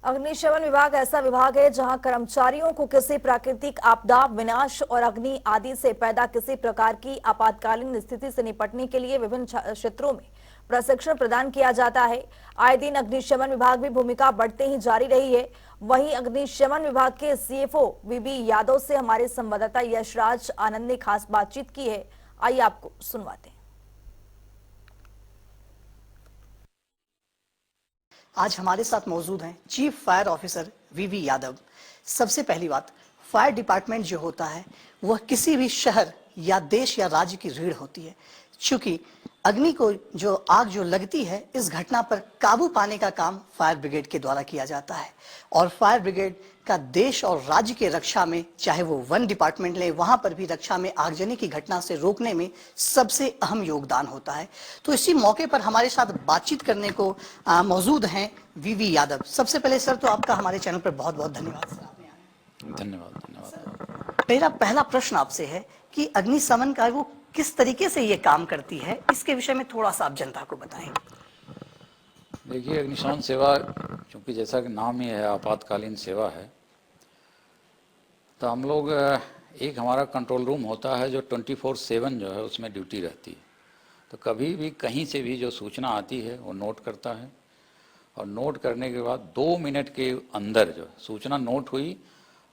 अग्निशमन विभाग ऐसा विभाग है जहां कर्मचारियों को किसी प्राकृतिक आपदा, विनाश और अग्नि आदि से पैदा किसी प्रकार की आपातकालीन स्थिति से निपटने के लिए विभिन्न क्षेत्रों में प्रशिक्षण प्रदान किया जाता है। आए दिन अग्निशमन विभाग भी भूमिका बढ़ते ही जारी रही है। वहीं अग्निशमन विभाग के सीएफओ वीबी यादव से हमारे संवाददाता यशराज आनंद ने खास बातचीत की है। आइए आपको सुनवाते हैं। आज हमारे साथ मौजूद हैं चीफ फायर ऑफिसर वीवी यादव। सबसे पहली बात, फायर डिपार्टमेंट जो होता है वह किसी भी शहर या देश या राज्य की रीढ़ होती है। चूंकि अग्नि को जो आग जो लगती है, इस घटना पर काबू पाने का काम फायर ब्रिगेड के द्वारा किया जाता है और फायर ब्रिगेड का देश और राज्य के रक्षा में, चाहे वो वन डिपार्टमेंट ले, वहां पर भी रक्षा में आगजनी की घटना से रोकने में सबसे अहम योगदान होता है। तो इसी मौके पर हमारे साथ बातचीत करने को मौजूद हैं वीवी यादव। सबसे पहले सर तो आपका हमारे चैनल पर बहुत बहुत धन्यवाद सर, आपने आए। धन्यवाद। मेरा पहला प्रश्न आपसे है कि अग्निशमन का वो किस तरीके से ये काम करती है, इसके विषय में थोड़ा सा आप जनता को बताएं। देखिए, अग्निशमन सेवा क्योंकि जैसा कि नाम ही है आपातकालीन सेवा है, तो हम लोग एक हमारा कंट्रोल रूम होता है जो 24/7 जो है उसमें ड्यूटी रहती है। तो कभी भी कहीं से भी जो सूचना आती है वो नोट करता है और नोट करने के बाद 2 मिनट के अंदर जो सूचना नोट हुई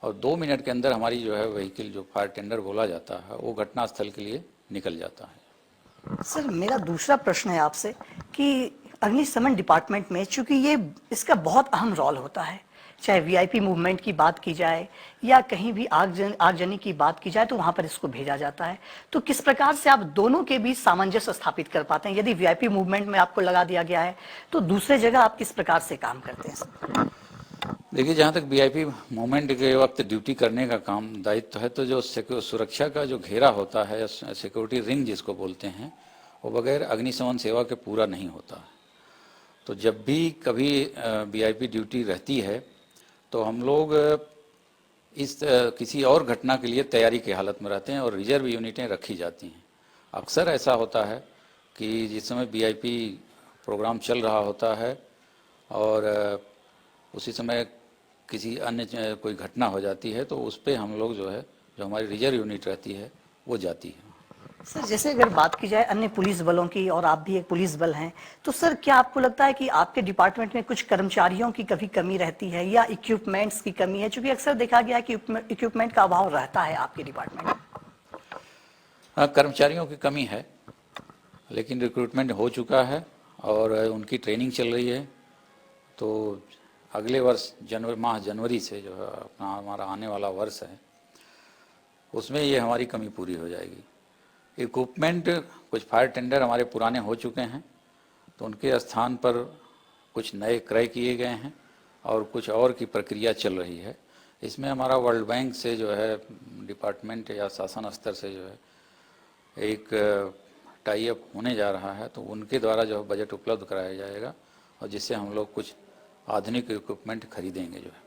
और 2 मिनट के अंदर हमारी जो है व्हीकल, जो फायर टेंडर बोला जाता है, वो घटनास्थल के लिए निकल जाता है। सर मेरा दूसरा प्रश्न है आपसे कि अग्निशमन डिपार्टमेंट में चूंकि ये इसका बहुत अहम रोल होता है, चाहे वीआईपी मूवमेंट की बात की जाए या कहीं भी आगजनी की बात की जाए, तो वहां पर इसको भेजा जाता है। तो किस प्रकार से आप दोनों के बीच सामंजस्य स्थापित कर पाते हैं? यदि वीआईपी मूवमेंट में आपको लगा दिया गया है तो दूसरे जगह आप किस प्रकार से काम करते हैं सर? देखिए, जहाँ तक वीआईपी मूवमेंट के वक्त ड्यूटी करने का काम दायित्व है, तो जो सुरक्षा का जो घेरा होता है या सिक्योरिटी रिंग जिसको बोलते हैं, वो बगैर अग्निशमन सेवा के पूरा नहीं होता है। तो जब भी कभी वीआईपी ड्यूटी रहती है तो हम लोग इस किसी और घटना के लिए तैयारी की हालत में रहते हैं और रिजर्व यूनिटें रखी जाती हैं। अक्सर ऐसा होता है कि जिस समय वीआईपी प्रोग्राम चल रहा होता है और उसी समय किसी अन्य कोई घटना हो जाती है, तो उस पर हम लोग जो है, जो हमारी रिजर्व यूनिट रहती है, वो जाती है। सर जैसे अगर बात की जाए अन्य पुलिस बलों की, और आप भी एक पुलिस बल हैं, तो सर क्या आपको लगता है कि आपके डिपार्टमेंट में कुछ कर्मचारियों की कभी कमी रहती है या इक्विपमेंट्स की कमी है? क्योंकि अक्सर देखा गया है कि इक्विपमेंट का अभाव रहता है आपके डिपार्टमेंट में। हाँ, कर्मचारियों की कमी है, लेकिन रिक्रूटमेंट हो चुका है और उनकी ट्रेनिंग चल रही है। तो अगले वर्ष जनवरी से जो है अपना हमारा आने वाला वर्ष है, उसमें ये हमारी कमी पूरी हो जाएगी। इक्विपमेंट कुछ फायर टेंडर हमारे पुराने हो चुके हैं, तो उनके स्थान पर कुछ नए क्रय किए गए हैं और कुछ और की प्रक्रिया चल रही है। इसमें हमारा वर्ल्ड बैंक से जो है डिपार्टमेंट या शासन स्तर से जो है एक टाई अप होने जा रहा है, तो उनके द्वारा जो है बजट उपलब्ध कराया जाएगा और जिससे हम लोग कुछ आधुनिक इक्विपमेंट खरीदेंगे जो है।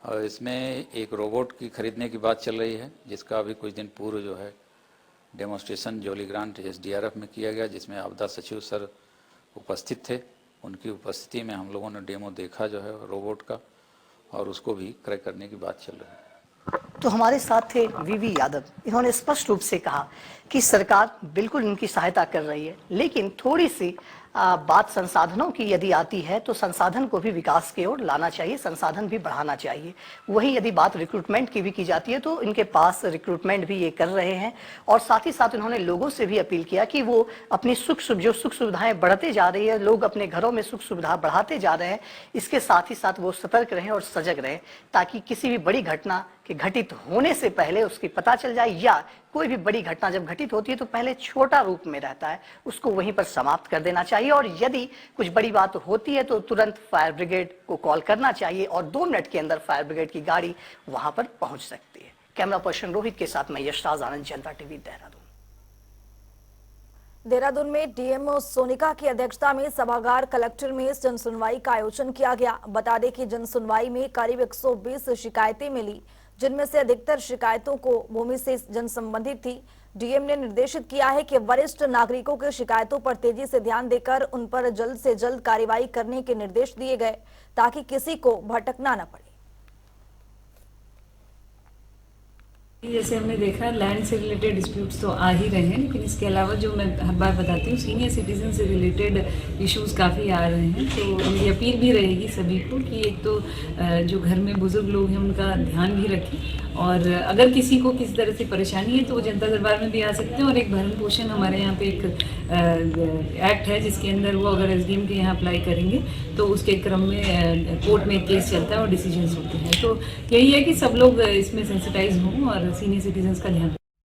और इसमें एक रोबोट की खरीदने की बात चल रही है, जिसका अभी कुछ दिन पूर्व जो है डेमोन्स्ट्रेशन जोली ग्रांट SDRF में किया गया, जिसमें आपदा सचिव सर उपस्थित थे। उनकी उपस्थिति में हम लोगों ने डेमो देखा जो है रोबोट का, और उसको भी क्रय करने की बात चल रही है। तो हमारे साथ थे वीवी यादव। इन्होंने स्पष्ट रूप से कहा कि सरकार बिल्कुल इनकी सहायता कर रही है, लेकिन थोड़ी सी बात संसाधनों की यदि आती है तो संसाधन को भी विकास की ओर लाना चाहिए, संसाधन भी बढ़ाना चाहिए। वहीं यदि बात रिक्रूटमेंट की भी की जाती है तो इनके पास रिक्रूटमेंट भी ये कर रहे हैं, और साथ ही साथ उन्होंने लोगों से भी अपील किया कि वो अपनी सुख सुविधाएं बढ़ते जा रही है, लोग अपने घरों में सुख सुविधा बढ़ाते जा रहे हैं, इसके साथ ही साथ वो सतर्क रहें और सजग रहें, ताकि किसी भी बड़ी घटना के घटित होने से पहले उसकी पता चल जाए, या कोई भी बड़ी घटना जब घटित होती है तो पहले छोटा रूप में रहता है, उसको वहीं पर समाप्त कर देना चाहिए। और यदि कुछ बड़ी बात होती है तो तुरंत फायर ब्रिगेड को कॉल करना चाहिए और 2 मिनट के अंदर फायर ब्रिगेड की गाड़ी वहां पर पहुंच सकती है। कैमरा पर्सन रोहित के साथ मैं यशराज आनंद, जनता टीवी, देहरादून। देहरादून में डीएमओ सोनिका की अध्यक्षता में सभागार कलेक्टर में जन सुनवाई का आयोजन किया गया। बता दें कि जन सुनवाई में करीब 120 शिकायतें मिली, जिनमें से अधिकतर शिकायतों को भूमि से जन संबंधित थी। डीएम ने निर्देशित किया है कि वरिष्ठ नागरिकों की शिकायतों पर तेजी से ध्यान देकर उन पर जल्द से जल्द कार्रवाई करने के निर्देश दिए गए ताकि किसी को भटकना न पड़े। जैसे हमने देखा लैंड से रिलेटेड डिस्प्यूट्स तो आ ही रहे हैं, लेकिन इसके अलावा जो मैं हर बार बताती हूँ सीनियर सिटीजन से रिलेटेड इश्यूज काफ़ी आ रहे हैं। तो मेरी अपील भी रहेगी सभी को कि एक तो जो घर में बुजुर्ग लोग हैं उनका ध्यान भी रखें, और अगर किसी को किसी तरह से परेशानी है तो वो जनता दरबार में भी आ सकते हैं। और एक भरण पोषण हमारे यहाँ पे एक एक्ट है जिसके अंदर वो अगर एसडीएम के यहाँ अप्लाई करेंगे तो उसके क्रम में कोर्ट में केस चलता है और डिसीजंस होते हैं। तो यही है कि सब लोग इसमें सेंसिटाइज हों और सीनियर सिटीजन्स का ध्यान रखें।